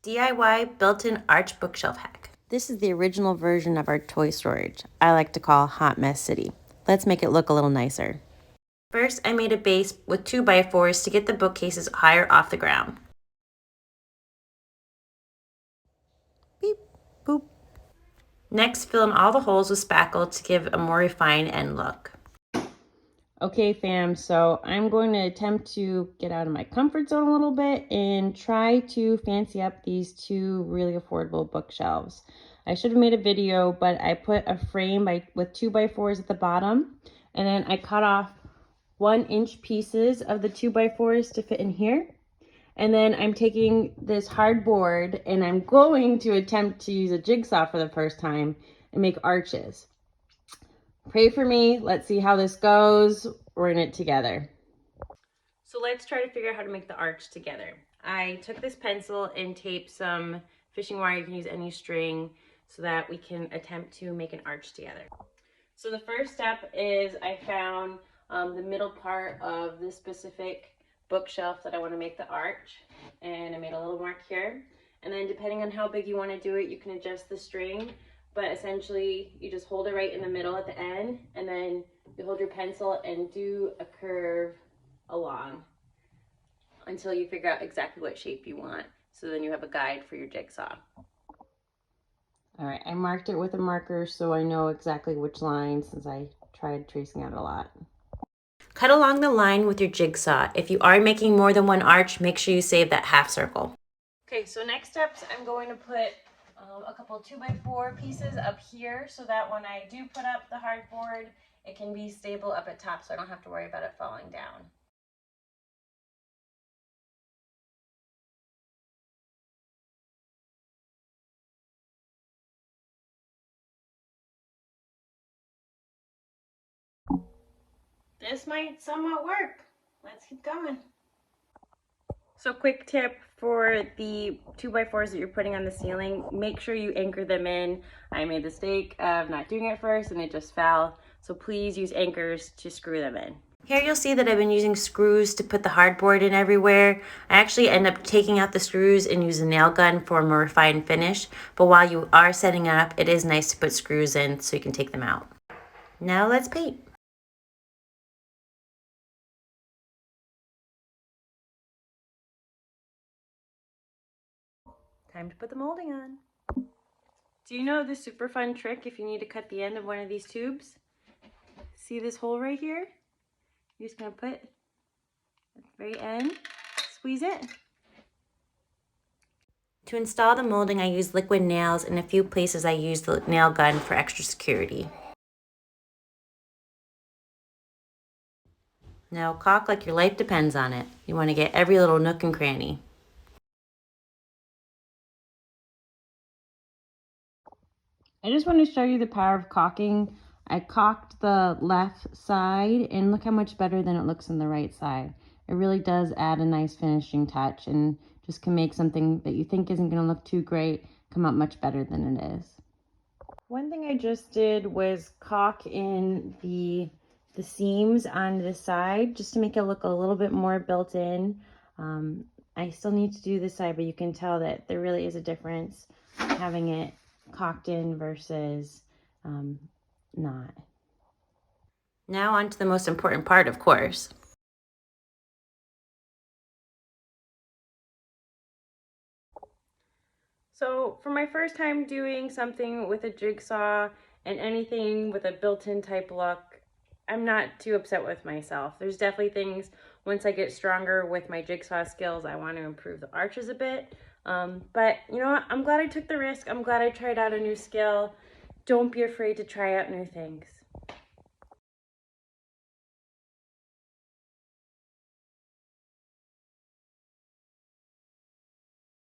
DIY built-in arch bookshelf hack. This is the original version of our toy storage, I like to call Hot Mess City. Let's make it look a little nicer. First, I made a base with 2x4s to get the bookcases higher off the ground. Beep, boop. Next, fill in all the holes with spackle to give a more refined end look. Okay, fam, so I'm going to attempt to get out of my comfort zone a little bit and try to fancy up these two really affordable bookshelves. I should have made a video, but I put a frame with 2x4s at the bottom, and then I cut off 1-inch pieces of the 2x4s to fit in here. And then I'm taking this hardboard and I'm going to attempt to use a jigsaw for the first time and make arches. Pray for me. Let's see how this goes. We're in it together. So let's try to figure out how to make the arch together. I took this pencil and taped some fishing wire. You can use any string so that we can attempt to make an arch together. So the first step is I found the middle part of this specific bookshelf that I want to make the arch, and I made a little mark here. And then depending on how big you want to do it, you can adjust the string, but essentially you just hold it right in the middle at the end, and then you hold your pencil and do a curve along until you figure out exactly what shape you want. So then you have a guide for your jigsaw. All right, I marked it with a marker so I know exactly which line, since I tried tracing out a lot. Cut along the line with your jigsaw. If you are making more than one arch, make sure you save that half circle. Okay, so next steps, I'm going to put a couple 2x4 pieces up here so that when I do put up the hardboard, it can be stable up at top so I don't have to worry about it falling down. This might somewhat work. Let's keep going. So quick tip for the 2x4s that you're putting on the ceiling, make sure you anchor them in. I made the mistake of not doing it first and it just fell. So please use anchors to screw them in. Here you'll see that I've been using screws to put the hardboard in everywhere. I actually end up taking out the screws and use a nail gun for a more refined finish. But while you are setting up, it is nice to put screws in so you can take them out. Now let's paint. Time to put the molding on. Do you know the super fun trick if you need to cut the end of one of these tubes? See this hole right here? You're just gonna put at the very end, squeeze it. To install the molding, I use liquid nails. In a few places I use the nail gun for extra security. Now caulk like your life depends on it. You want to get every little nook and cranny. I just want to show you the power of caulking. I caulked the left side and look how much better than it looks on the right side. It really does add a nice finishing touch and just can make something that you think isn't going to look too great come out much better than it is. One thing I just did was caulk in the seams on the side just to make it look a little bit more built in. I still need to do this side, but you can tell that there really is a difference having it caulked in versus not. Now on to the most important part, of course. So for my first time doing something with a jigsaw and anything with a built-in type look, I'm not too upset with myself. There's definitely things, once I get stronger with my jigsaw skills, I want to improve the arches a bit. But you know what? I'm glad I took the risk. I'm glad I tried out a new skill. Don't be afraid to try out new things.